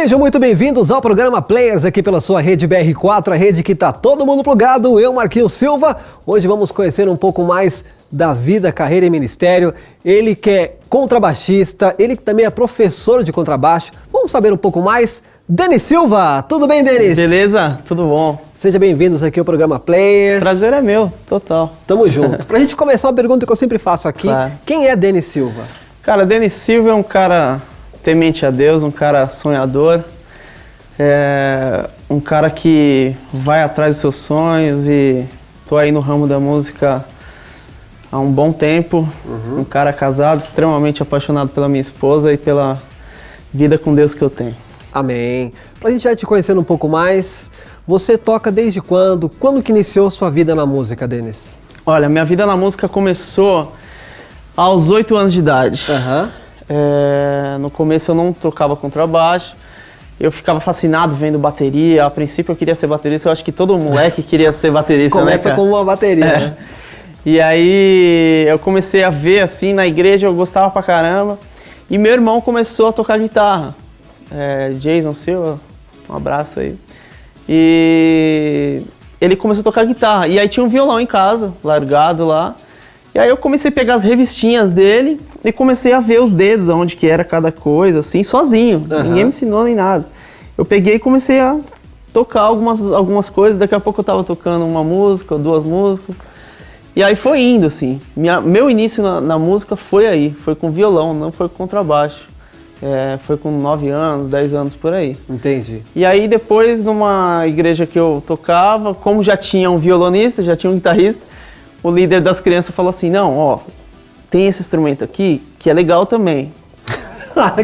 Sejam muito bem-vindos ao programa Players aqui pela sua rede BR4, a rede que tá todo mundo plugado. Eu, Marquinhos Silva. Hoje vamos conhecer um pouco mais da vida, carreira e ministério. Ele que é contrabaixista, ele que também é professor de contrabaixo. Vamos saber um pouco mais. Denis Silva, tudo bem, Denis? Beleza, tudo bom. Sejam bem-vindos aqui ao programa Players. Prazer é meu, total. Tamo junto. Pra gente começar, uma pergunta que eu sempre faço aqui. Claro. Quem é Denis Silva? Cara, Denis Silva é um cara temente a Deus, um cara sonhador, um cara que vai atrás dos seus sonhos e tô aí no ramo da música há um bom tempo. Um cara casado, extremamente apaixonado pela minha esposa e pela vida com Deus que eu tenho. Amém. Pra gente já te conhecendo um pouco mais, você toca desde quando? Quando que iniciou sua vida na música, Denis? Olha, minha vida na música começou aos 8 anos de idade. No começo eu não tocava contrabaixo, eu ficava fascinado vendo bateria. A princípio eu queria ser baterista, eu acho que todo moleque queria ser baterista. Começa, né, com uma bateria, né? E aí eu comecei a ver assim na igreja, eu gostava pra caramba. E meu irmão começou a tocar guitarra. Jason Silva, um abraço aí. E ele começou a tocar guitarra. E aí tinha um violão em casa, largado lá. E aí eu comecei a pegar as revistinhas dele e comecei a ver os dedos, onde que era cada coisa, assim, sozinho. Ninguém me ensinou nem nada. Eu peguei e comecei a tocar algumas coisas. Daqui a pouco eu tava tocando uma música, ou duas músicas. E aí foi indo, assim. Meu início na música foi aí. Foi com violão, não foi com contrabaixo. Foi com 9 anos, 10 anos, por aí. Entendi. E aí depois, numa igreja que eu tocava, como já tinha um violonista, já tinha um guitarrista, o líder das crianças falou assim, não, ó, tem esse instrumento aqui que é legal também.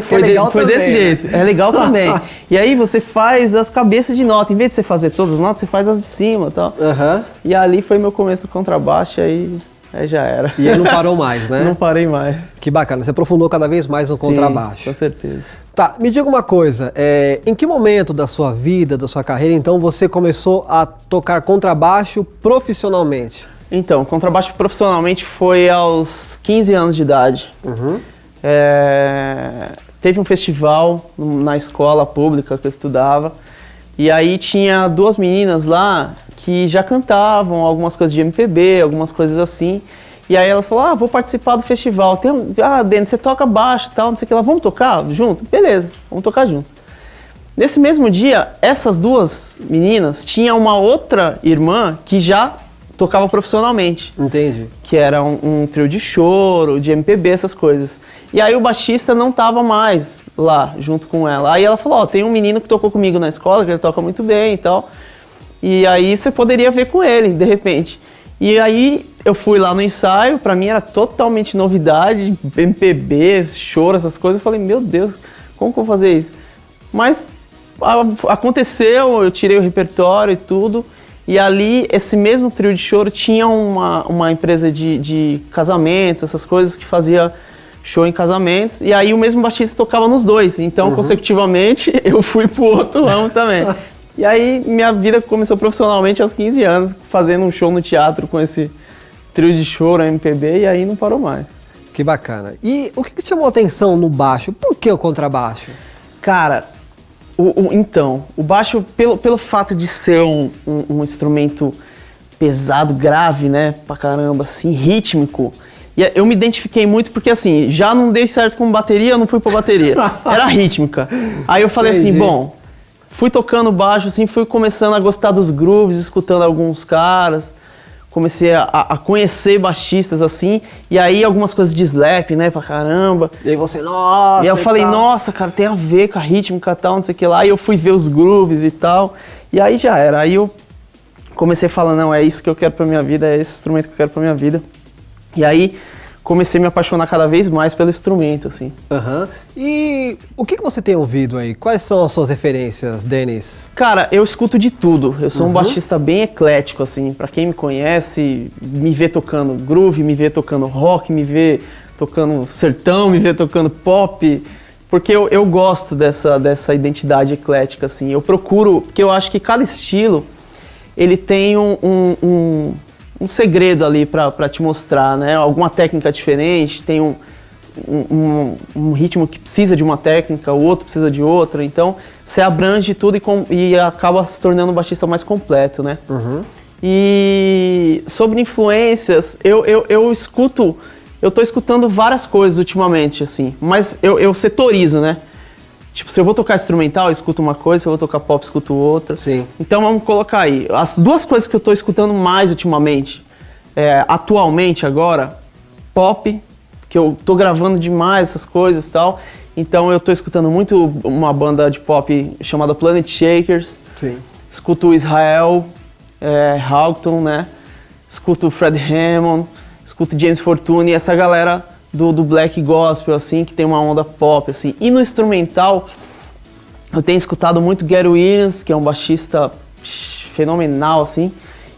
Foi desse jeito, é legal também. E aí você faz as cabeças de nota, em vez de você fazer todas as notas, você faz as de cima e tal. E ali foi meu começo do contrabaixo, aí já era. E aí não parou mais, né? Não parei mais. Que bacana, você aprofundou cada vez mais no contrabaixo. Com certeza. Tá, me diga uma coisa, em que momento da sua vida, da sua carreira, então, você começou a tocar contrabaixo profissionalmente? Então, contrabaixo profissionalmente foi aos 15 anos de idade. Teve um festival na escola pública que eu estudava, e aí tinha duas meninas lá que já cantavam algumas coisas de MPB, algumas coisas assim, e aí elas falaram, vou participar do festival, Denis, você toca baixo e tal, não sei o que lá, vamos tocar junto? Beleza, vamos tocar junto. Nesse mesmo dia, essas duas meninas tinham uma outra irmã que já tocava profissionalmente. Entendi. Que era um trio de choro, de MPB, essas coisas. E aí o baixista não tava mais lá, junto com ela. Aí ela falou, tem um menino que tocou comigo na escola, que ele toca muito bem e tal. E aí você poderia ver com ele, de repente. E aí eu fui lá no ensaio, pra mim era totalmente novidade, MPB, choro, essas coisas. Eu falei, meu Deus, como que eu vou fazer isso? Mas aconteceu, eu tirei o repertório e tudo. E ali, esse mesmo trio de choro tinha uma empresa de casamentos, essas coisas, que fazia show em casamentos. E aí o mesmo baixista tocava nos dois. Então, consecutivamente, eu fui pro outro ramo também. E aí minha vida começou profissionalmente aos 15 anos, fazendo um show no teatro com esse trio de choro, MPB, e aí não parou mais. Que bacana. E o que chamou a atenção no baixo? Por que o contrabaixo? Cara, então, o baixo, pelo fato de ser um instrumento pesado, grave, né, pra caramba, assim, rítmico, e eu me identifiquei muito porque, assim, já não dei certo com bateria, eu não fui pra bateria, era rítmica. Aí eu falei assim, bom, fui tocando baixo, assim, fui começando a gostar dos grooves, escutando alguns caras, comecei a conhecer baixistas, assim, e aí algumas coisas de slap, né, pra caramba. E aí você, nossa... E aí eu falei, nossa, cara, tem a ver com a rítmica e tal, não sei o que lá. E eu fui ver os grooves e tal, e aí já era. Aí eu comecei a falar, não, é isso que eu quero pra minha vida, é esse instrumento que eu quero pra minha vida. E aí comecei a me apaixonar cada vez mais pelo instrumento, assim. E o que você tem ouvido aí? Quais são as suas referências, Denis? Cara, eu escuto de tudo. Eu sou um baixista bem eclético, assim. Pra quem me conhece, me vê tocando groove, me vê tocando rock, me vê tocando sertão, me vê tocando pop. Porque eu gosto dessa identidade eclética, assim. Eu procuro, porque eu acho que cada estilo, ele tem um segredo ali pra te mostrar, né? Alguma técnica diferente, tem um ritmo que precisa de uma técnica, o outro precisa de outra. Então, você abrange tudo e acaba se tornando um baixista mais completo, né? E sobre influências, eu escuto, eu tô escutando várias coisas ultimamente, assim, mas eu setorizo, né? Tipo, se eu vou tocar instrumental, eu escuto uma coisa, se eu vou tocar pop, eu escuto outra. Sim. Então vamos colocar aí, as duas coisas que eu tô escutando mais ultimamente, atualmente agora, pop, que eu tô gravando demais essas coisas e tal, então eu tô escutando muito uma banda de pop chamada Planet Shakers. Sim. Escuto o Israel Houghton, né? Escuto o Fred Hammond, escuto James Fortune, essa galera do black gospel, assim, que tem uma onda pop, assim. E no instrumental, eu tenho escutado muito Gary Williams, que é um baixista fenomenal, assim,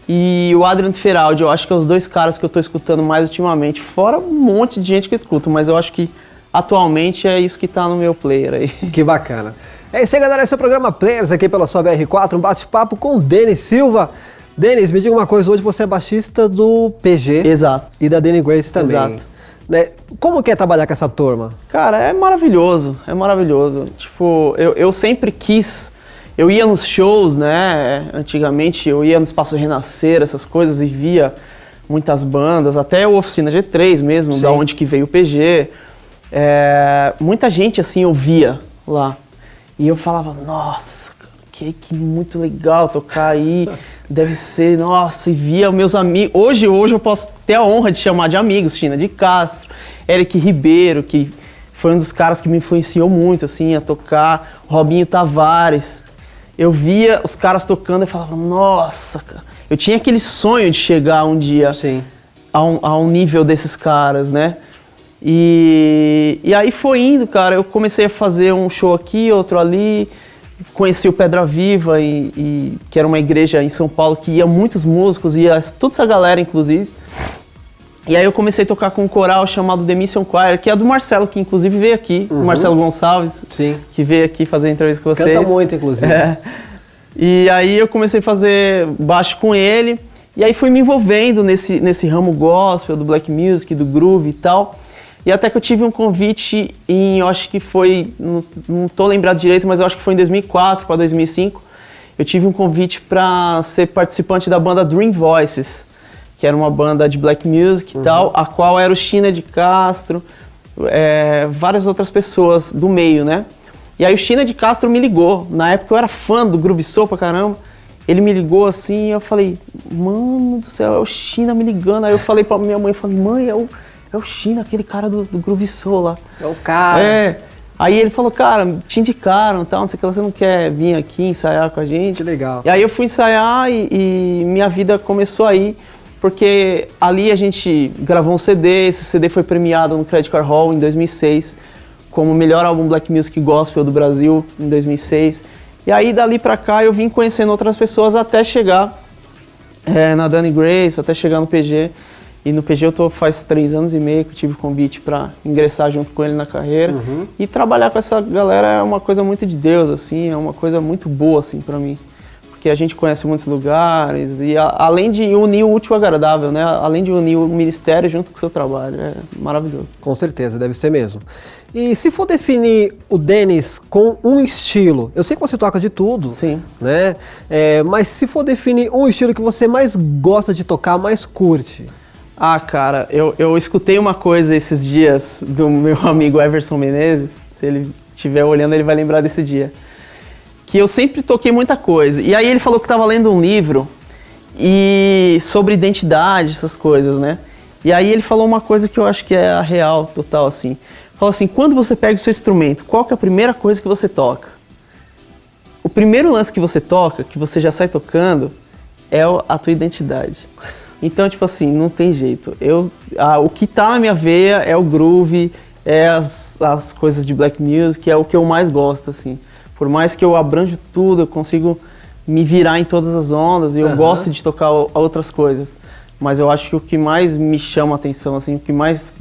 e o Adrian Feraldi. Eu acho que é os dois caras que eu tô escutando mais ultimamente, fora um monte de gente que eu escuto, mas eu acho que atualmente é isso que tá no meu player aí. Que bacana. É isso aí, galera, esse é o programa Players aqui pela sua BR4, um bate-papo com o Denis Silva. Denis, me diga uma coisa, hoje você é baixista do PG. Exato. E da Danny Grace também. Exato. Né? Como que é trabalhar com essa turma? Cara, é maravilhoso, é maravilhoso. Tipo, eu sempre quis, eu ia nos shows, né, antigamente eu ia no Espaço Renascer, essas coisas, e via muitas bandas, até o Oficina G3 mesmo, Sim. Da onde que veio o PG. Muita gente, assim, eu via lá. E eu falava, nossa, que muito legal tocar aí, deve ser, nossa, e via meus amigos. Hoje eu posso ter a honra de chamar de amigos, China de Castro, Eric Ribeiro, que foi um dos caras que me influenciou muito, assim, a tocar, Robinho Tavares. Eu via os caras tocando e falava, nossa, cara. Eu tinha aquele sonho de chegar um dia Sim. a um nível desses caras, né? E aí foi indo, cara, eu comecei a fazer um show aqui, outro ali, conheci o Pedra Viva, que era uma igreja em São Paulo que ia muitos músicos, ia toda essa galera, inclusive. E aí eu comecei a tocar com um coral chamado The Mission Choir, que é do Marcelo, que inclusive veio aqui, o Marcelo Gonçalves, Sim. que veio aqui fazer entrevista com vocês. Canta muito, inclusive. E aí eu comecei a fazer baixo com ele, e aí fui me envolvendo nesse ramo gospel, do black music, do groove e tal. E até que eu tive um convite eu acho que foi, não tô lembrado direito, mas eu acho que foi em 2004 para 2005. Eu tive um convite para ser participante da banda Dream Voices, que era uma banda de black music e tal, a qual era o China de Castro, várias outras pessoas do meio, né? E aí o China de Castro me ligou, na época eu era fã do Groove Soul pra caramba, ele me ligou assim e eu falei, mano do céu, é o China me ligando. Aí eu falei pra minha mãe, mãe, é o China, aquele cara do Groove Soul lá. É o cara. Aí ele falou, cara, te indicaram e tal, não sei o que, você não quer vir aqui ensaiar com a gente? Que legal. E aí eu fui ensaiar e minha vida começou aí, porque ali a gente gravou um CD, esse CD foi premiado no Credit Card Hall em 2006, como o melhor álbum Black Music Gospel do Brasil em 2006. E aí dali pra cá eu vim conhecendo outras pessoas até chegar na Danny Grace, até chegar no PG. E no PG eu tô faz 3 anos e meio que eu tive o convite para ingressar junto com ele na carreira. E trabalhar com essa galera é uma coisa muito de Deus, assim, é uma coisa muito boa, assim, para mim. Porque a gente conhece muitos lugares e além de unir o útil ao agradável, né? Além de unir o ministério junto com o seu trabalho, é maravilhoso. Com certeza, deve ser mesmo. E se for definir o Denis com um estilo, eu sei que você toca de tudo, Sim. né? Mas se for definir um estilo que você mais gosta de tocar, mais curte... Ah, cara, eu escutei uma coisa esses dias do meu amigo Everson Menezes, se ele estiver olhando ele vai lembrar desse dia, que eu sempre toquei muita coisa, e aí ele falou que estava lendo um livro sobre identidade, essas coisas, né? E aí ele falou uma coisa que eu acho que é a real, total, assim. Falou assim, quando você pega o seu instrumento, qual que é a primeira coisa que você toca? O primeiro lance que você toca, que você já sai tocando, é a tua identidade. Então, tipo assim, não tem jeito. O que tá na minha veia é o groove, é as coisas de black music, é o que eu mais gosto, assim. Por mais que eu abranjo tudo, eu consigo me virar em todas as ondas e eu gosto de tocar outras coisas. Mas eu acho que o que mais me chama a atenção, assim, o que mais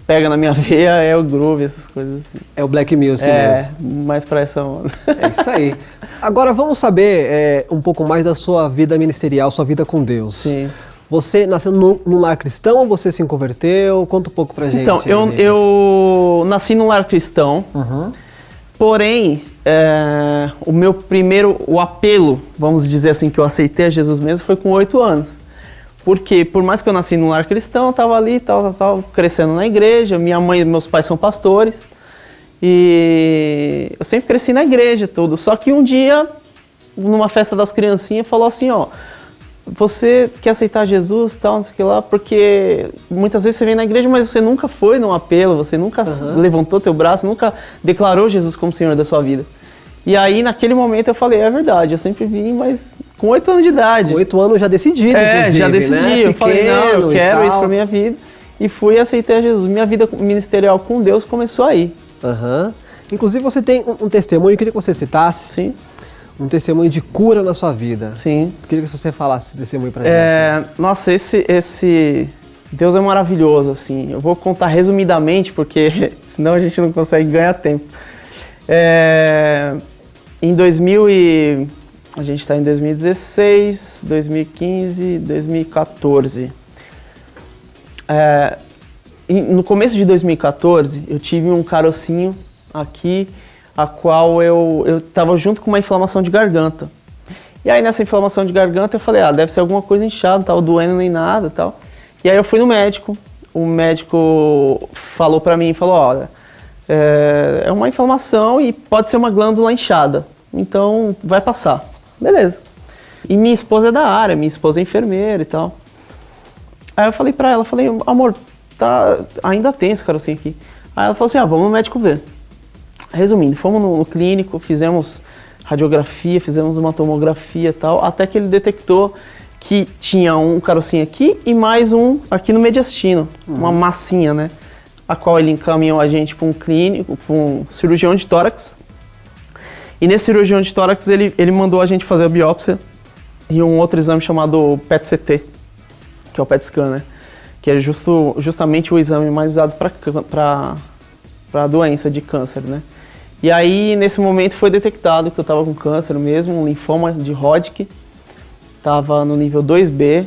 pega na minha veia é o groove, essas coisas assim. É o black music mesmo. Mais pra essa onda. É isso aí. Agora vamos saber um pouco mais da sua vida ministerial, sua vida com Deus. Sim. Você nasceu num lar cristão ou você se converteu? Conta um pouco pra gente. Então, eu nasci num lar cristão, porém, o meu primeiro, o apelo, vamos dizer assim, que eu aceitei a Jesus mesmo, foi com 8 anos. Porque, por mais que eu nasci num lar cristão, eu estava ali, crescendo na igreja, minha mãe e meus pais são pastores, e eu sempre cresci na igreja, tudo. Só que um dia, numa festa das criancinhas, falou assim, ó, você quer aceitar Jesus, tal, não sei o que lá, porque muitas vezes você vem na igreja, mas você nunca foi num apelo, você nunca levantou teu braço, nunca declarou Jesus como Senhor da sua vida. E aí, naquele momento, eu falei, é verdade, eu sempre vim, mas com 8 anos de idade. Com 8 anos já decidido, inclusive, já decidi. Né? Eu falei, não, eu quero isso pra minha vida. E fui aceitar Jesus. Minha vida ministerial com Deus começou aí. Inclusive, você tem um testemunho, eu queria que você citasse. Sim. Um testemunho de cura na sua vida. Sim. Eu queria que você falasse esse testemunho pra gente. Nossa, esse Deus é maravilhoso, assim. Eu vou contar resumidamente, porque senão a gente não consegue ganhar tempo. Em 2000 e... A gente está em 2016, 2015, 2014. No começo de 2014, eu tive um carocinho aqui, a qual eu estava junto com uma inflamação de garganta. E aí nessa inflamação de garganta eu falei, deve ser alguma coisa inchada, não estava doendo nem nada e tal. E aí eu fui no médico, o médico falou pra mim, olha, é uma inflamação e pode ser uma glândula inchada, então vai passar. Beleza. E minha esposa é da área, minha esposa é enfermeira e tal. Aí eu falei pra ela, amor, ainda tem esse carocinho aqui. Aí ela falou assim, vamos no médico ver. Resumindo, fomos no clínico, fizemos radiografia, fizemos uma tomografia e tal, até que ele detectou que tinha um carocinho aqui e mais um aqui no mediastino, uma massinha, né? A qual ele encaminhou a gente para um clínico, para um cirurgião de tórax. E nesse cirurgião de tórax, ele mandou a gente fazer a biópsia e um outro exame chamado PET-CT, que é o PET scan, né? Que é justamente o exame mais usado para a doença de câncer, né? E aí, nesse momento, foi detectado que eu estava com câncer mesmo, um linfoma de Hodgkin. Estava no nível 2B.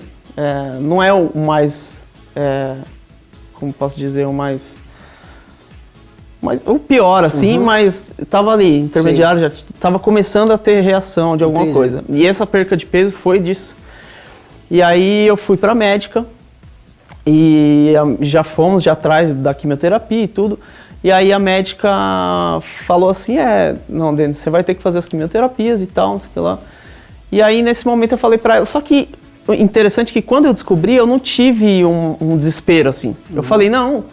Não é o mais, como posso dizer, o pior, assim, mas estava ali, intermediário, já estava começando a ter reação de alguma coisa. E essa perca de peso foi disso. E aí eu fui para a médica e já fomos atrás da quimioterapia e tudo. E aí a médica falou assim, não, Denis, você vai ter que fazer as quimioterapias e tal, não sei o que lá. E aí nesse momento eu falei para ela, só que interessante que quando eu descobri, eu não tive um desespero, assim. Eu falei, não...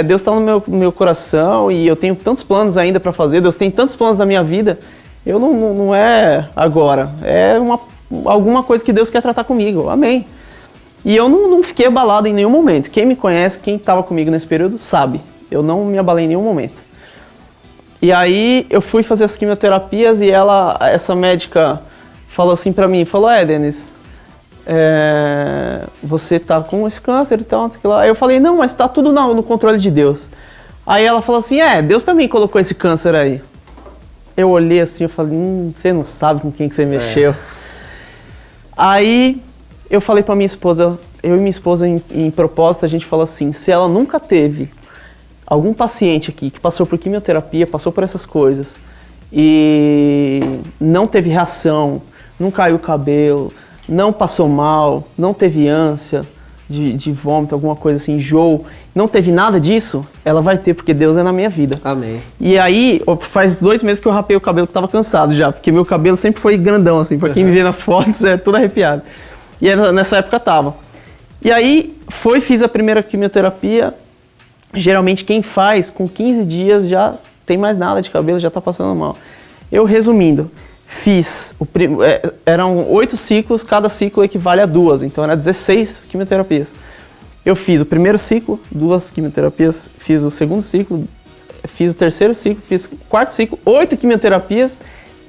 Deus está no meu coração e eu tenho tantos planos ainda para fazer, Deus tem tantos planos na minha vida, não é agora, alguma coisa que Deus quer tratar comigo, amém. E eu não fiquei abalado em nenhum momento, quem me conhece, quem estava comigo nesse período sabe, eu não me abalei em nenhum momento. E aí eu fui fazer as quimioterapias e essa médica falou assim para mim, Denis, você tá com esse câncer e tal, não sei o que lá. Aí eu falei, não, mas tá tudo no controle de Deus. Aí ela falou assim, Deus também colocou esse câncer aí. Eu olhei assim, eu falei, você não sabe com quem que você mexeu. Aí eu falei pra minha esposa, eu e minha esposa em propósito, a gente falou assim, se ela nunca teve algum paciente aqui que passou por quimioterapia, passou por essas coisas e não teve reação, não caiu o cabelo, não passou mal, não teve ânsia de vômito, alguma coisa assim, enjoo, não teve nada disso, ela vai ter, porque Deus é na minha vida. Amém. E aí, faz 2 meses que eu rapei o cabelo, que tava cansado já, porque meu cabelo sempre foi grandão, assim, pra quem me vê nas fotos, é tudo arrepiado. E nessa época tava. E aí, fiz a primeira quimioterapia, geralmente quem faz, com 15 dias já tem mais nada de cabelo, já tá passando mal. Eu, resumindo, fiz, eram 8 ciclos, cada ciclo equivale a 2, então era 16 quimioterapias. Eu fiz o primeiro ciclo, 2 quimioterapias, fiz o segundo ciclo, fiz o terceiro ciclo, fiz o quarto ciclo, 8 quimioterapias,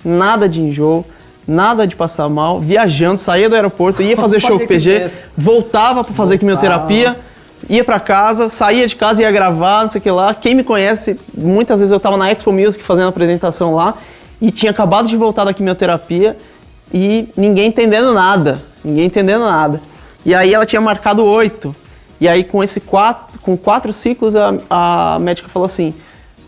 nada de enjoo, nada de passar mal, viajando, saía do aeroporto, ia fazer show com PG, voltava para fazer quimioterapia, ia para casa, saía de casa, ia gravar, não sei o que lá. Quem me conhece, muitas vezes eu estava na Expo Music fazendo a apresentação lá, e tinha acabado de voltar da quimioterapia e ninguém entendendo nada. E aí ela tinha marcado 8. E aí com 4 ciclos a médica falou assim,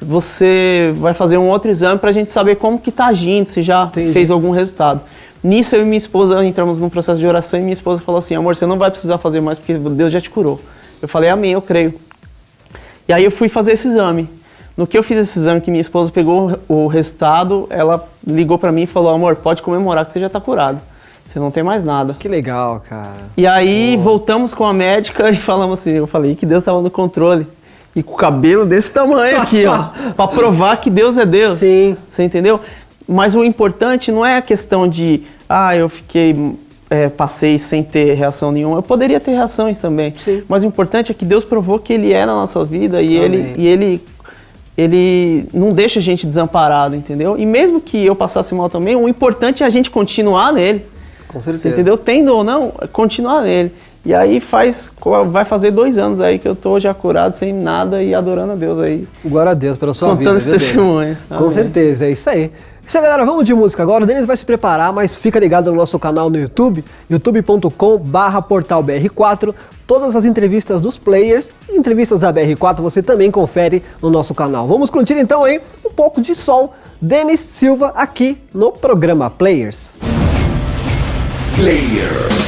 você vai fazer um outro exame pra gente saber como que tá agindo, se já fez algum resultado. Nisso eu e minha esposa entramos num processo de oração e minha esposa falou assim, amor, você não vai precisar fazer mais porque Deus já te curou. Eu falei, amém, eu creio. E aí eu fui fazer esse exame. No que eu fiz esse exame, que minha esposa pegou o resultado, ela ligou pra mim e falou, amor, pode comemorar que você já tá curado. Você não tem mais nada. Que legal, cara. E aí voltamos com a médica e falamos assim, eu falei que Deus estava no controle. E com o cabelo desse tamanho aqui, ó. Pra provar que Deus é Deus. Sim. Você entendeu? Mas o importante não é a questão de, eu fiquei, passei sem ter reação nenhuma. Eu poderia ter reações também. Sim. Mas o importante é que Deus provou que Ele é na nossa vida e Ele não deixa a gente desamparado, entendeu? E mesmo que eu passasse mal também, o importante é a gente continuar nele. Com certeza. Você entendeu? Tendo ou não, continuar nele. E aí vai fazer 2 anos aí que eu tô já curado, sem nada e adorando a Deus aí. Glória a Deus pela sua vida. Contando esse testemunho. Com certeza, é isso aí. Isso aí, galera, vamos de música agora. O Denis vai se preparar, mas fica ligado no nosso canal no YouTube, youtube.com/portalbr4. Todas as entrevistas dos players e entrevistas da BR4 você também confere no nosso canal. Vamos curtir então aí um pouco de som. Denis Silva aqui no programa Players. Players.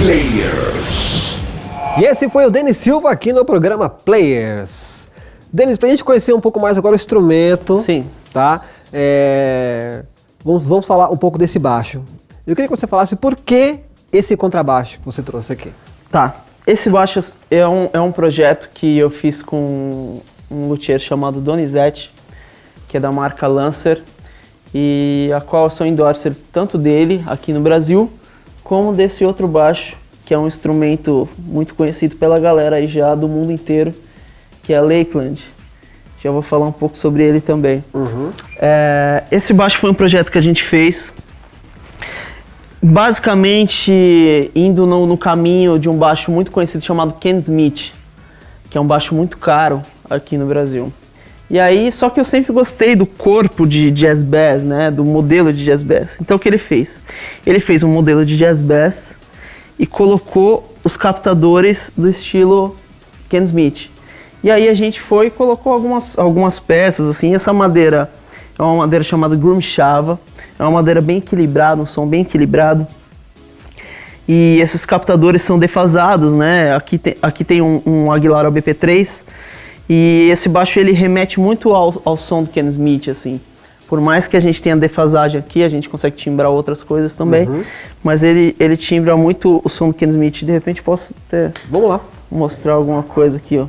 Players. E esse foi o Denis Silva aqui no programa Players. Denis, pra gente conhecer um pouco mais agora o instrumento, Sim. tá? Vamos falar um pouco desse baixo. Eu queria que você falasse por que esse contrabaixo que você trouxe aqui. Tá. Esse baixo é um projeto que eu fiz com um luthier chamado Donizete, que é da marca Lancer, e a qual eu sou endorser tanto dele aqui no Brasil, como desse outro baixo, que é um instrumento muito conhecido pela galera aí já do mundo inteiro, que é a Lakeland. Já vou falar um pouco sobre ele também. Esse baixo foi um projeto que a gente fez, basicamente indo no caminho de um baixo muito conhecido chamado Ken Smith, que é um baixo muito caro aqui no Brasil. E aí, só que eu sempre gostei do corpo de jazz bass, né, do modelo de jazz bass. Então o que ele fez? Ele fez um modelo de jazz bass e colocou os captadores do estilo Ken Smith. E aí a gente foi e colocou algumas peças, assim. Essa madeira é uma madeira chamada Groom Chava, é uma madeira bem equilibrada, um som bem equilibrado. E esses captadores são defasados, né? Aqui tem um Aguilar OBP3, e esse baixo ele remete muito ao som do Ken Smith, assim. Por mais que a gente tenha defasagem aqui, a gente consegue timbrar outras coisas também, mas ele timbra muito o som do Ken Smith. De repente posso até Vamos lá. mostrar alguma coisa aqui, ó.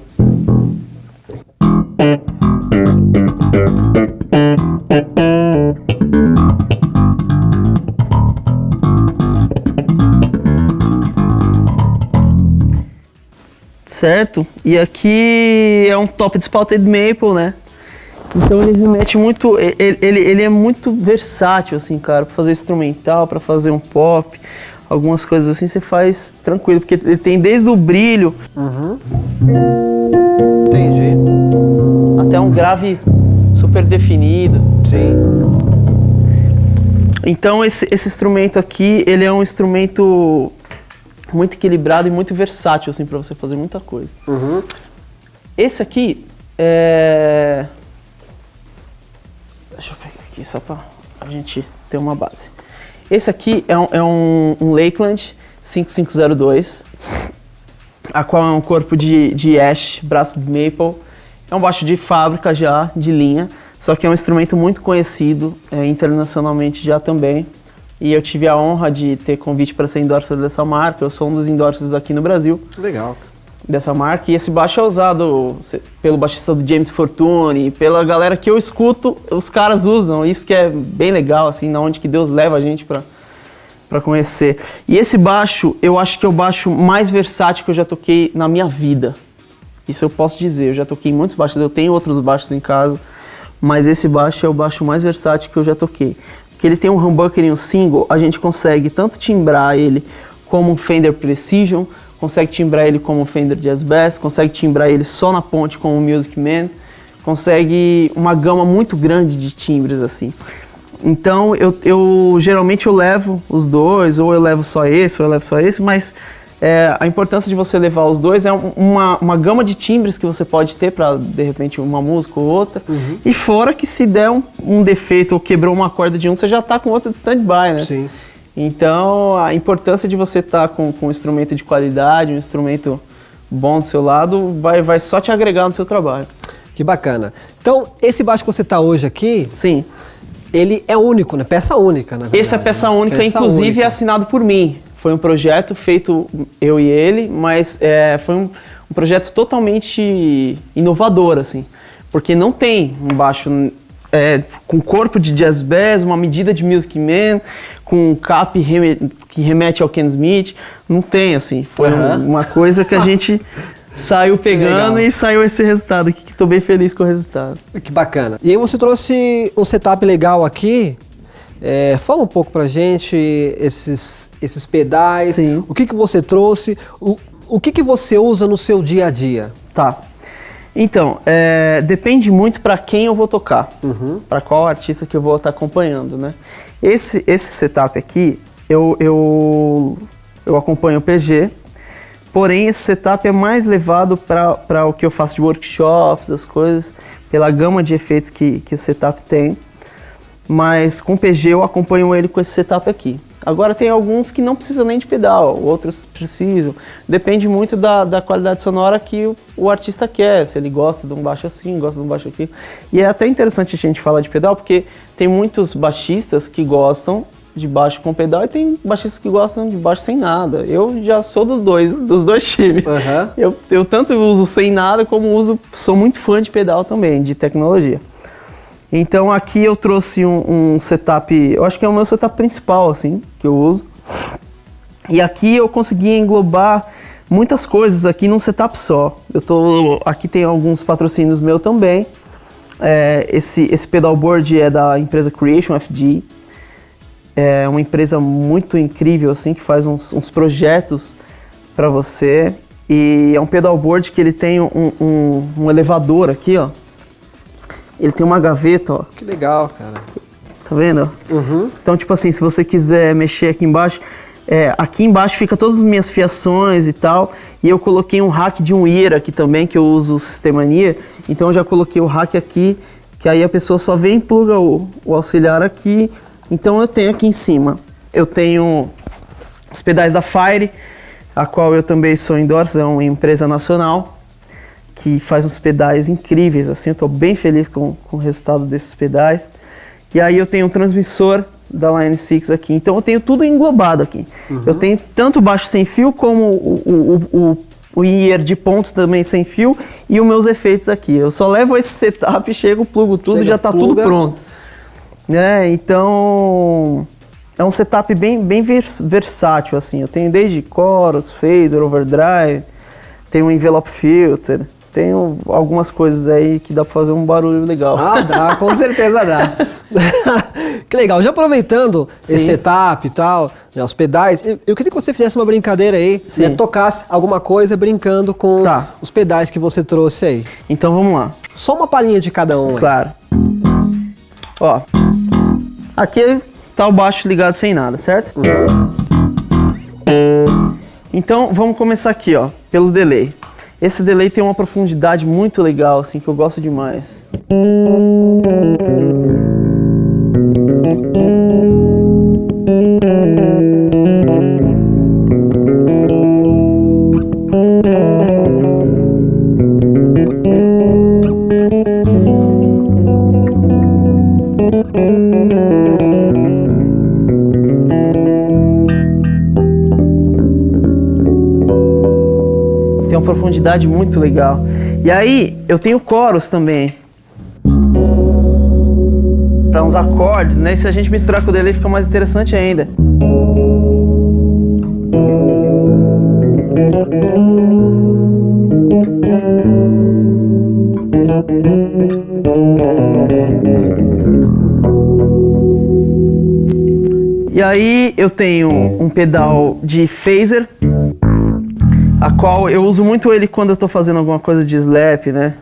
Certo? E aqui é um top de spouted maple, né? Então ele remete muito, ele é muito versátil, assim, cara, pra fazer instrumental, pra fazer um pop, algumas coisas assim você faz tranquilo, porque ele tem desde o brilho, Entendi. até um grave super definido. Sim. Então esse instrumento aqui, ele é um instrumento muito equilibrado e muito versátil, assim, pra você fazer muita coisa. Esse aqui é... Deixa eu pegar aqui só pra a gente ter uma base. Esse aqui é um Lakeland 5502, a qual é um corpo de ash, braço de maple. É um baixo de fábrica já, de linha, só que é um instrumento muito conhecido internacionalmente já também. E eu tive a honra de ter convite para ser endorser dessa marca. Eu sou um dos endorsers aqui no Brasil. Legal. Dessa marca. E esse baixo é usado pelo baixista do James Fortune, pela galera que eu escuto, os caras usam. Isso que é bem legal, assim, na onde que Deus leva a gente para conhecer. E esse baixo, eu acho que é o baixo mais versátil que eu já toquei na minha vida. Isso eu posso dizer. Eu já toquei em muitos baixos, eu tenho outros baixos em casa, mas esse baixo é o baixo mais versátil que eu já toquei. Que ele tem um humbucker e um single, a gente consegue tanto timbrar ele como um Fender Precision, consegue timbrar ele como um Fender Jazz Bass, consegue timbrar ele só na ponte como um Music Man, consegue uma gama muito grande de timbres, assim. Então eu geralmente eu levo os dois, ou eu levo só esse, mas a importância de você levar os dois é uma gama de timbres que você pode ter para, de repente, uma música ou outra. E fora que se der um defeito ou quebrou uma corda de um, você já está com outra de stand-by, né? Sim. Então, a importância de você estar com um instrumento de qualidade, um instrumento bom do seu lado, vai só te agregar no seu trabalho. Que bacana. Então, esse baixo que você está hoje aqui, Sim. ele é único, né? Peça única, na verdade. Esse é peça né? única, Peça inclusive única. é assinado por mim. Foi um projeto feito eu e ele, mas foi um projeto totalmente inovador, assim. Porque não tem um baixo com corpo de jazz bass, uma medida de Music Man, com um cap que remete ao Ken Smith. Não tem, assim. Foi uma coisa que a gente saiu pegando e saiu esse resultado aqui, que estou bem feliz com o resultado. Que bacana. E aí você trouxe um setup legal aqui. Fala um pouco pra gente esses pedais, Sim. o que você trouxe, o que você usa no seu dia a dia? Tá. Então, depende muito para quem eu vou tocar, para qual artista que eu vou estar acompanhando, né? Esse setup aqui, eu acompanho o PG, porém esse setup é mais levado para o que eu faço de workshops, as coisas, pela gama de efeitos que o setup tem. Mas com o PG eu acompanho ele com esse setup aqui. Agora tem alguns que não precisam nem de pedal, outros precisam. Depende muito da qualidade sonora que o artista quer, se ele gosta de um baixo assim, gosta de um baixo aqui. E é até interessante a gente falar de pedal, porque tem muitos baixistas que gostam de baixo com pedal e tem baixistas que gostam de baixo sem nada. Eu já sou dos dois times. Uhum. Eu tanto uso sem nada como sou muito fã de pedal também, de tecnologia. Então aqui eu trouxe um setup, eu acho que é o meu setup principal, assim, que eu uso. E aqui eu consegui englobar muitas coisas aqui num setup só. Aqui tem alguns patrocínios meus também. Esse pedalboard é da empresa Creation FG. É uma empresa muito incrível, assim, que faz uns projetos para você. E é um pedalboard que ele tem um elevador aqui, ó. Ele tem uma gaveta, ó. Que legal, cara. Tá vendo? Uhum. Então, tipo assim, se você quiser mexer aqui embaixo fica todas as minhas fiações e tal. E eu coloquei um rack de um ear aqui também, que eu uso o Systemania. Então eu já coloquei o rack aqui, que aí a pessoa só vem e pluga o auxiliar aqui. Então eu tenho aqui em cima, eu tenho os pedais da Fire, a qual eu também sou endorser, é uma empresa nacional que faz uns pedais incríveis, assim, eu estou bem feliz com o resultado desses pedais. E aí eu tenho um transmissor da Line 6 aqui, então eu tenho tudo englobado aqui. Uhum. Eu tenho tanto baixo sem fio como o ear de ponto também sem fio e os meus efeitos aqui. Eu só levo esse setup, chego, plugo tudo, já está tudo pronto. Então é um setup bem versátil, assim. Eu tenho desde chorus, phaser, overdrive, tenho um envelope filter, tenho algumas coisas aí que dá pra fazer um barulho legal. Ah, dá, com certeza dá. Que legal, já aproveitando esse setup e tal, né, os pedais, eu queria que você fizesse uma brincadeira aí, né, tocasse alguma coisa brincando com os pedais que você trouxe aí. Então vamos lá. Só uma palhinha de cada um aí. Claro. Ó, aqui tá o baixo ligado sem nada, certo? Então vamos começar aqui, ó, pelo delay. Esse delay tem uma profundidade muito legal, assim, que eu gosto demais. Tem uma profundidade muito legal. E aí, eu tenho coros também. Para uns acordes, né? E se a gente misturar com o delay fica mais interessante ainda. E aí eu tenho um pedal de phaser, a qual eu uso muito ele quando eu tô fazendo alguma coisa de slap, né?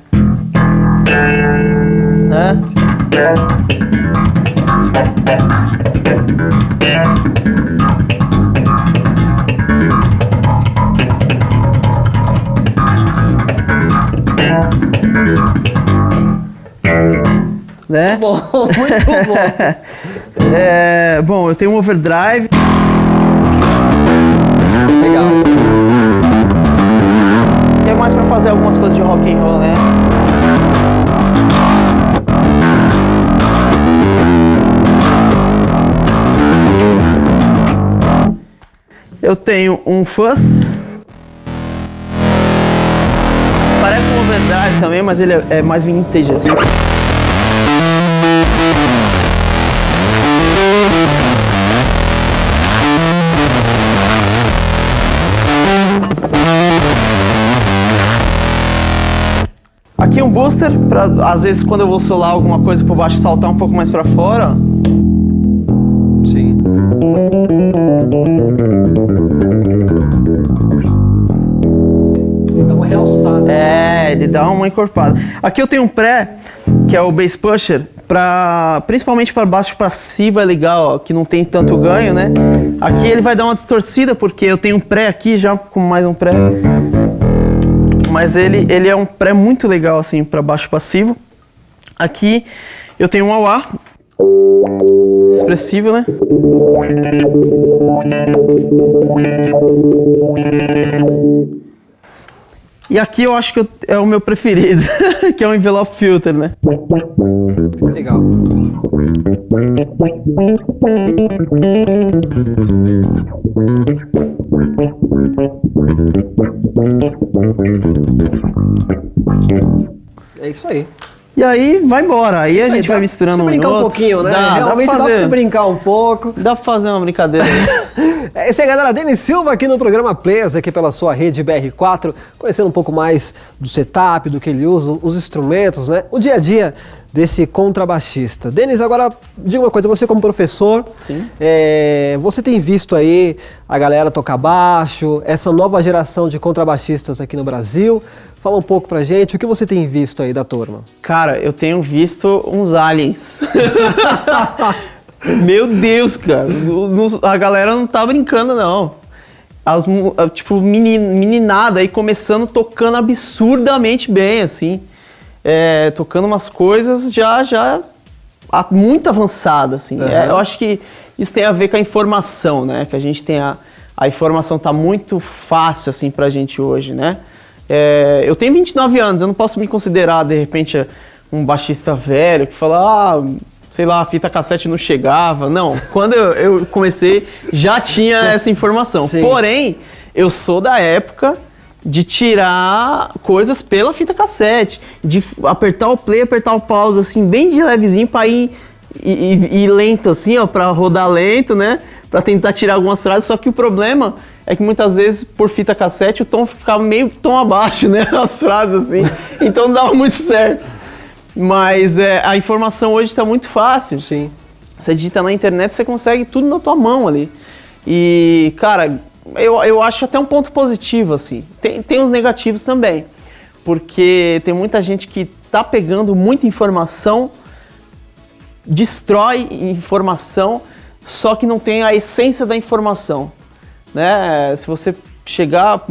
Né? Bom, muito bom. Bom, eu tenho um overdrive. Legal isso. Que é mais pra fazer algumas coisas de rock and roll, né? Eu tenho um fuzz. Parece um overdrive também, mas ele é mais vintage, assim. Aqui um booster, pra, às vezes quando eu vou solar alguma coisa por baixo, saltar um pouco mais pra fora. Sim. Ele dá uma realçada. Ele dá uma encorpada. Aqui eu tenho um pré, que é o Bass Pusher, principalmente para baixo passivo é legal, ó, que não tem tanto ganho, né? Aqui ele vai dar uma distorcida, porque eu tenho um pré aqui já com mais um pré. Mas ele é um pré muito legal, assim, para baixo passivo. Aqui eu tenho um wah-wah, Expressivo, né? E aqui eu acho que é o meu preferido, que é o envelope filter, né? Legal. É isso aí. E aí vai embora, aí a gente vai misturando um e outro. Brincar um pouquinho, né? Realmente dá pra você brincar um pouco. Dá pra fazer uma brincadeira aí. É isso aí, galera. Denis Silva aqui no programa Players, aqui pela sua rede BR4, conhecendo um pouco mais do setup, do que ele usa, os instrumentos, né? O dia a dia desse contrabaixista. Denis, agora diga uma coisa, você como professor, você tem visto aí a galera tocar baixo, essa nova geração de contrabaixistas aqui no Brasil. Fala um pouco pra gente, o que você tem visto aí da turma? Cara, eu tenho visto uns aliens. Meu Deus, cara. A galera não tá brincando, não. Tipo, meninada aí começando tocando absurdamente bem, assim. Tocando umas coisas já muito avançadas, assim. Eu acho que isso tem a ver com a informação, né? Que a gente tem a informação tá muito fácil, assim, pra gente hoje, né? Eu tenho 29 anos, eu não posso me considerar, de repente, um baixista velho que fala, sei lá, a fita cassete não chegava. Não, quando eu comecei, já tinha essa informação. Sim. Porém, eu sou da época de tirar coisas pela fita cassete, de apertar o play, apertar o pause, assim, bem de levezinho pra ir lento, assim, ó, pra rodar lento, né? Pra tentar tirar algumas frases, só que o problema é que muitas vezes, por fita cassete, o tom ficava meio tom abaixo, né? As frases, assim. Então não dava muito certo. Mas a informação hoje está muito fácil. Sim. Você digita na internet, você consegue tudo na tua mão ali. E, cara, eu acho até um ponto positivo, assim. Tem uns negativos também. Porque tem muita gente que tá pegando muita informação, destrói informação, só que não tem a essência da informação. Né? Se você chegar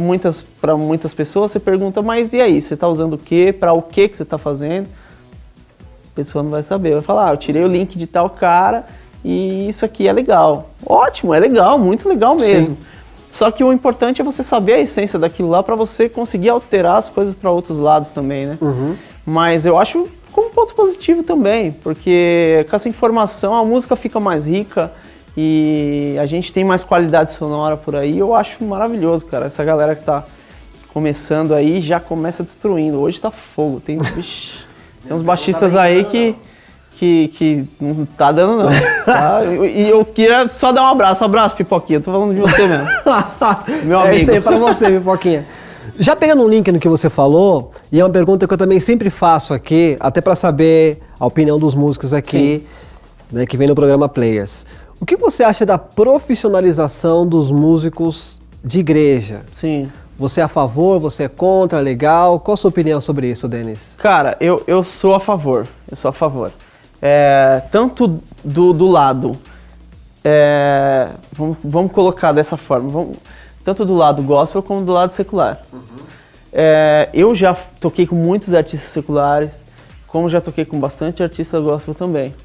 para muitas pessoas, você pergunta, mas e aí, você está usando o quê? Para o que você está fazendo? A pessoa não vai saber, vai falar, eu tirei o link de tal cara e isso aqui é legal. Ótimo, é legal, muito legal mesmo. Sim. Só que o importante é você saber a essência daquilo lá para você conseguir alterar as coisas para outros lados também, né? Uhum. Mas eu acho como ponto positivo também, porque com essa informação a música fica mais rica, e a gente tem mais qualidade sonora por aí, eu acho maravilhoso, cara. Essa galera que tá começando aí já começa destruindo. Hoje tá fogo, tem uns baixistas aí que não tá dando não. Tá? E eu queria só dar um abraço, Pipoquinha, eu tô falando de você mesmo. Meu amigo. É isso aí pra você, Pipoquinha. Já pegando um link no que você falou, e é uma pergunta que eu também sempre faço aqui, até pra saber a opinião dos músicos aqui, né, que vem no programa Players. O que você acha da profissionalização dos músicos de igreja? Sim. Você é a favor, você é contra, legal? Qual a sua opinião sobre isso, Denis? Cara, eu sou a favor, tanto do lado, vamos colocar dessa forma, tanto do lado gospel como do lado secular. Uhum. Eu já toquei com muitos artistas seculares, como já toquei com bastante artista gospel também.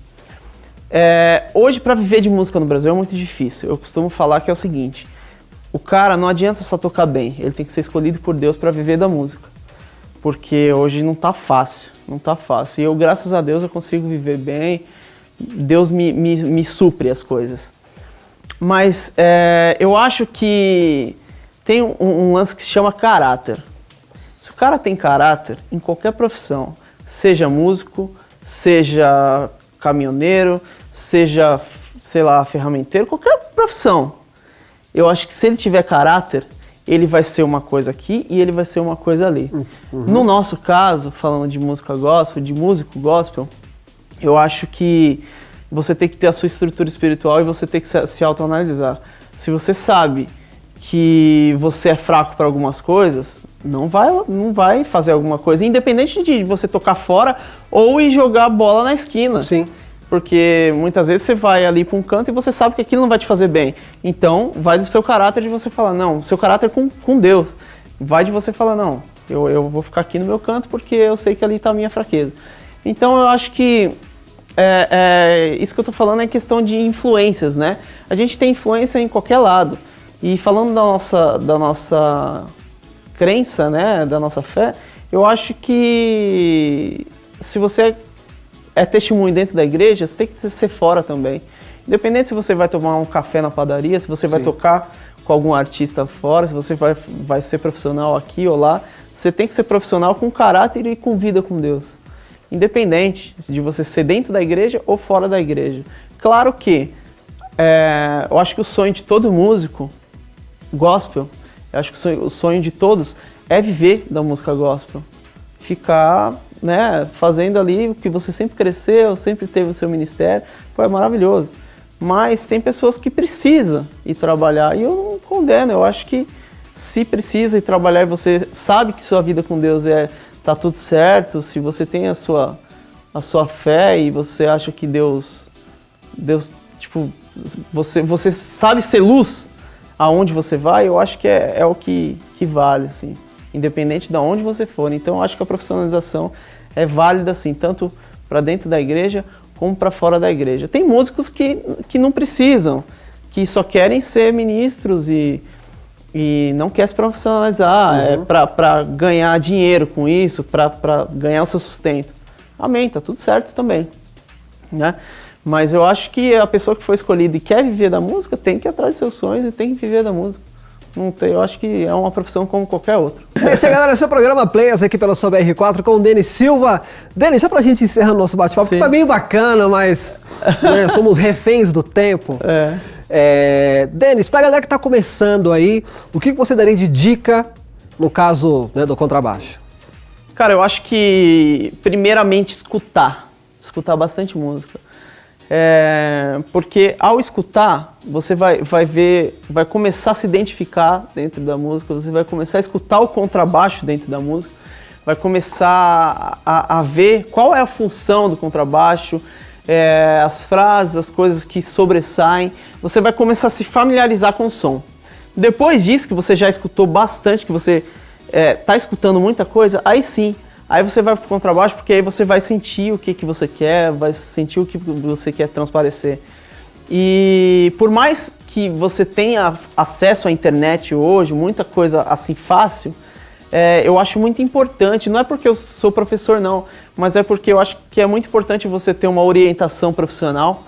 Hoje, para viver de música no Brasil é muito difícil. Eu costumo falar que é o seguinte, o cara não adianta só tocar bem, ele tem que ser escolhido por Deus para viver da música. Porque hoje não tá fácil. E eu, graças a Deus, eu consigo viver bem, Deus me supre as coisas. Mas eu acho que tem um lance que se chama caráter. Se o cara tem caráter, em qualquer profissão, seja músico, seja caminhoneiro, seja, sei lá, ferramenteiro, qualquer profissão. Eu acho que se ele tiver caráter, ele vai ser uma coisa aqui e ele vai ser uma coisa ali. Uhum. No nosso caso, falando de música gospel, de músico gospel, eu acho que você tem que ter a sua estrutura espiritual e você tem que se autoanalisar. Se você sabe que você é fraco para algumas coisas, não vai fazer alguma coisa, independente de você tocar fora ou ir jogar bola na esquina. Sim. Porque muitas vezes você vai ali para um canto e você sabe que aquilo não vai te fazer bem. Então, vai do seu caráter de você falar, não, seu caráter com Deus. Vai de você falar, não, eu vou ficar aqui no meu canto porque eu sei que ali está a minha fraqueza. Então, eu acho que isso que eu tô falando é questão de influências, né? A gente tem influência em qualquer lado. E falando da nossa crença, né, da nossa fé, eu acho que se você é testemunho dentto da igreja, você tem que ser fora também. Independente se você vai tomar um café na padaria, se você vai tocar com algum artista fora, se você vai ser profissional aqui ou lá, você tem que ser profissional com caráter e com vida com Deus. Independente de você ser dentro da igreja ou fora da igreja. Claro que eu acho que o sonho de todo músico gospel, eu acho que o sonho de todos é viver da música gospel. Ficar, né, fazendo ali o que você sempre cresceu, sempre teve o seu ministério, é maravilhoso. Mas tem pessoas que precisam ir trabalhar e eu não condeno, eu acho que se precisa ir trabalhar e você sabe que sua vida com Deus tá tudo certo, se você tem a sua fé e você acha que Deus tipo, você sabe ser luz aonde você vai, eu acho que é o que vale, assim, independente de onde você for. Então eu acho que a profissionalização é válida, assim, tanto para dentro da igreja como para fora da igreja. Tem músicos que não precisam, que só querem ser ministros e não quer se profissionalizar, para ganhar dinheiro com isso, para ganhar o seu sustento. Amém, tá tudo certo também, né? Mas eu acho que a pessoa que foi escolhida e quer viver da música tem que ir atrás dos seus sonhos e tem que viver da música. Não tem, eu acho que é uma profissão como qualquer outra. Esse aí, galera, esse é o programa Players aqui pela sua BR4 com o Denis Silva. Denis, só pra gente encerrar o nosso bate-papo, que tá bem bacana, mas né, somos reféns do tempo. Denis, pra galera que tá começando aí, o que você daria de dica no caso, né, do contrabaixo? Cara, eu acho que primeiramente escutar bastante música. Porque ao escutar, você vai começar a se identificar dentro da música, você vai começar a escutar o contrabaixo dentro da música, vai começar a ver qual é a função do contrabaixo, as frases, as coisas que sobressaem, você vai começar a se familiarizar com o som. Depois disso, que você já escutou bastante, que você tá escutando muita coisa, aí sim, aí você vai pro contrabaixo, porque aí você vai sentir o que você quer, vai sentir o que você quer transparecer. E por mais que você tenha acesso à internet hoje, muita coisa assim fácil, eu acho muito importante, não é porque eu sou professor não, mas é porque eu acho que é muito importante você ter uma orientação profissional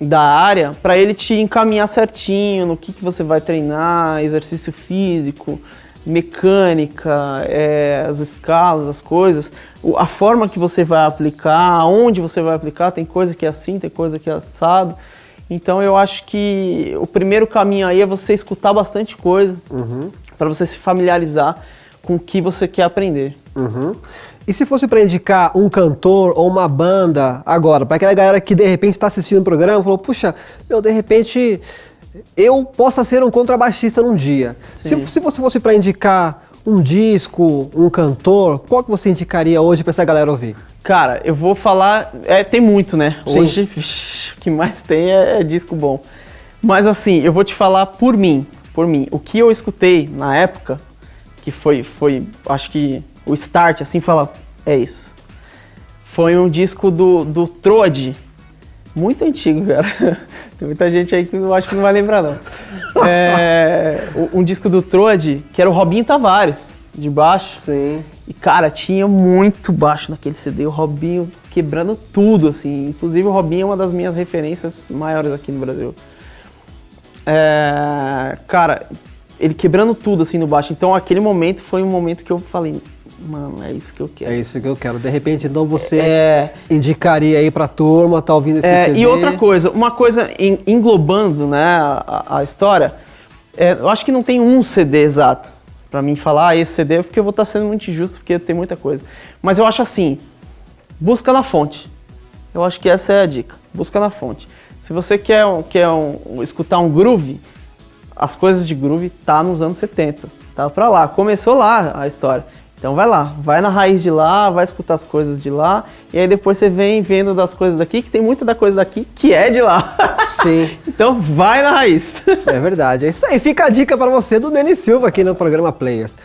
da área, para ele te encaminhar certinho no que você vai treinar, exercício físico, mecânica, as escalas, as coisas, a forma que você vai aplicar, onde você vai aplicar, tem coisa que é assim, tem coisa que é assado. Então eu acho que o primeiro caminho aí é você escutar bastante coisa, para você se familiarizar com o que você quer aprender. E se fosse para indicar um cantor ou uma banda agora, para aquela galera que de repente está assistindo o programa e falou, puxa, de repente eu possa ser um contrabaixista num dia. Se você fosse para indicar um disco, um cantor, qual que você indicaria hoje para essa galera ouvir? Cara, eu vou falar, tem muito, né? Sim. Hoje, o que mais tem é disco bom. Mas assim, eu vou te falar por mim. O que eu escutei na época, que foi acho que o start, assim, falar, é isso. Foi um disco do Troad, muito antigo, cara. Tem muita gente aí que eu acho que não vai lembrar, não. Um disco do Troad, que era o Robinho Tavares, de baixo. Sim. E, cara, tinha muito baixo naquele CD, o Robinho quebrando tudo, assim. Inclusive, o Robinho é uma das minhas referências maiores aqui no Brasil. Cara, ele quebrando tudo, assim, no baixo. Então, aquele momento foi um momento que eu falei, mano, é isso que eu quero. É isso que eu quero. De repente, então, você indicaria aí pra turma, tá ouvindo esse CD? E outra coisa, uma coisa englobando, né, a história, eu acho que não tem um CD exato pra mim falar, esse CD, porque eu vou estar sendo muito injusto, porque tem muita coisa. Mas eu acho assim, busca na fonte. Eu acho que essa é a dica, busca na fonte. Se você quer escutar um groove, as coisas de groove tá nos anos 70, tá pra lá, começou lá a história. Então vai lá, vai na raiz de lá, vai escutar as coisas de lá, e aí depois você vem vendo das coisas daqui, que tem muita da coisa daqui que é de lá. Sim. Então vai na raiz. É verdade, é isso aí. Fica a dica para você do Denis Silva aqui no programa Players.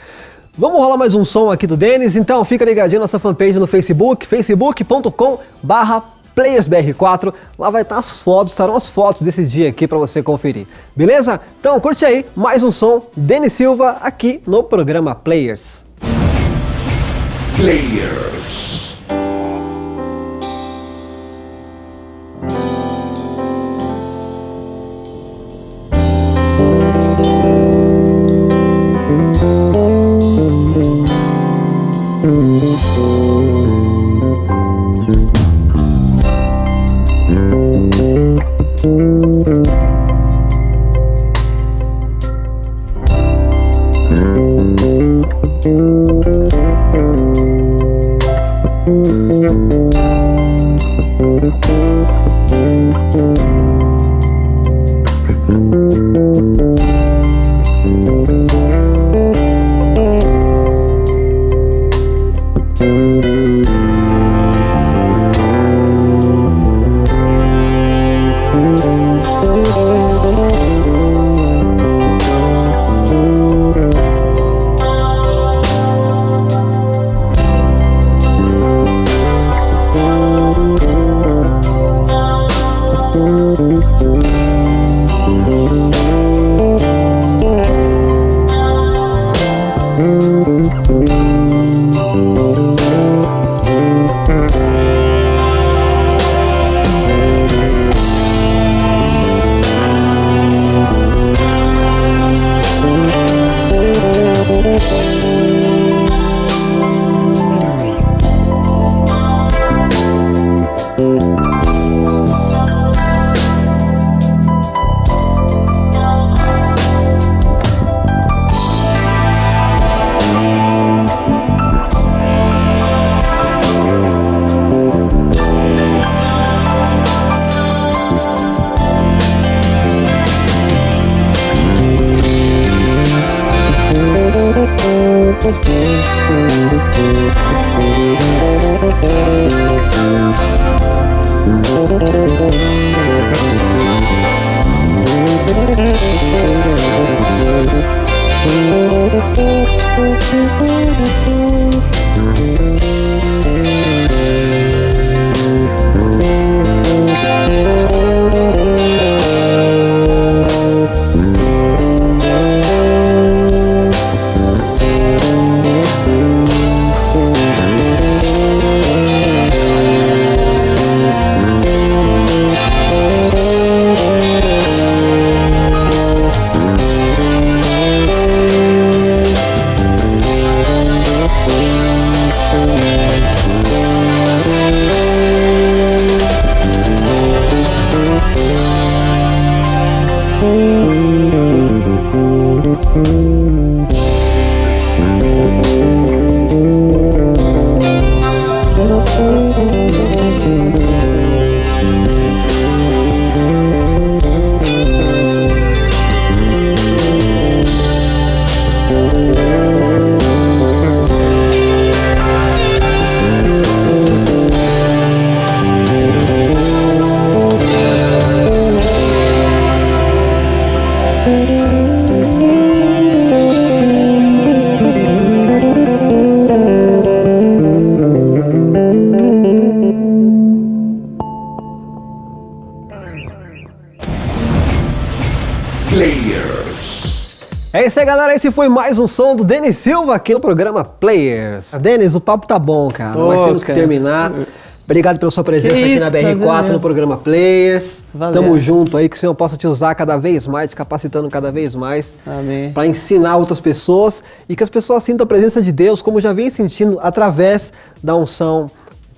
Vamos rolar mais um som aqui do Denis, então fica ligadinho na nossa fanpage no Facebook, facebook.com/players. Players BR4. Lá vai estar as fotos, estarão as fotos desse dia aqui para você conferir. Beleza? Então curte aí mais um som, Denis Silva, aqui no programa Players. Players. É isso aí, galera. Esse foi mais um som do Denis Silva aqui no programa Players. Denis, o papo tá bom, cara. Nós temos que terminar. Obrigado pela sua presença aqui na BR4 no programa Players. Valeu. Tamo junto aí, que o Senhor possa te usar cada vez mais, te capacitando cada vez mais. Amém. Para ensinar outras pessoas e que as pessoas sintam a presença de Deus, como já vem sentindo através da unção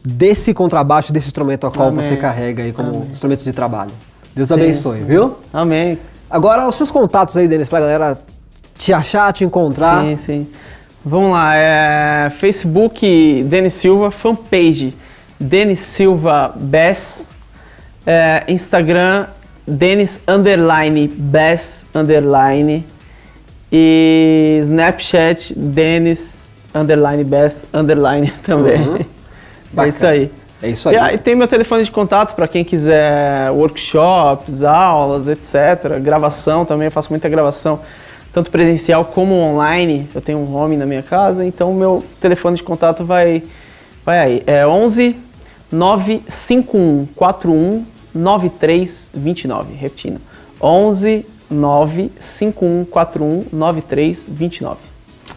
desse contrabaixo, desse instrumento a qual você carrega aí como instrumento de trabalho. Deus abençoe, viu? Amém. Agora, os seus contatos aí, Denis, pra galera te achar, te encontrar. Sim, sim. Vamos lá, Facebook Denis Silva, fanpage Denis Silva Bass, Instagram Denis _Bass_ e Snapchat Denis _Bass_ também. É isso aí. É isso aí. E aí tem meu telefone de contato para quem quiser workshops, aulas, etc. Gravação também, eu faço muita gravação, tanto presencial como online. Eu tenho um home na minha casa, então o meu telefone de contato vai aí. É 11 951419329. Repetindo, 11 951419329.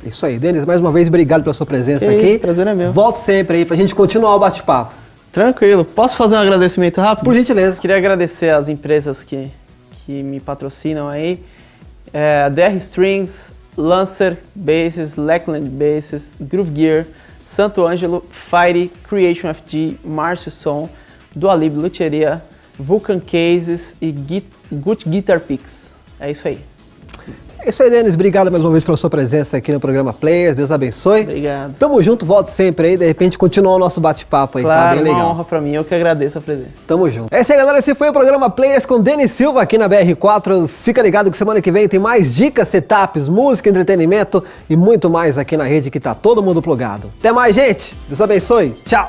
Isso aí, Denis, mais uma vez, obrigado pela sua presença aqui. Isso, prazer é meu. Volte sempre aí pra gente continuar o bate-papo. Tranquilo. Posso fazer um agradecimento rápido? Por gentileza. Queria agradecer às empresas que me patrocinam aí. DR Strings, Lancer Basses, Lackland Basses, Groove Gear, Santo Ângelo, Fire, Creation FG, Márcio Som, Dualib Luthieria, Vulcan Cases e Good Guitar Picks. É isso aí. É isso aí, Denis. Obrigado mais uma vez pela sua presença aqui no programa Players. Deus abençoe. Obrigado. Tamo junto, volte sempre aí. De repente, continuar o nosso bate-papo aí, claro, tá bem legal. É uma honra pra mim. Eu que agradeço a presença. Tamo junto. É isso aí, galera. Esse foi o programa Players com Denis Silva aqui na BR4. Fica ligado que semana que vem tem mais dicas, setups, música, entretenimento e muito mais aqui na rede que tá todo mundo plugado. Até mais, gente. Deus abençoe. Tchau.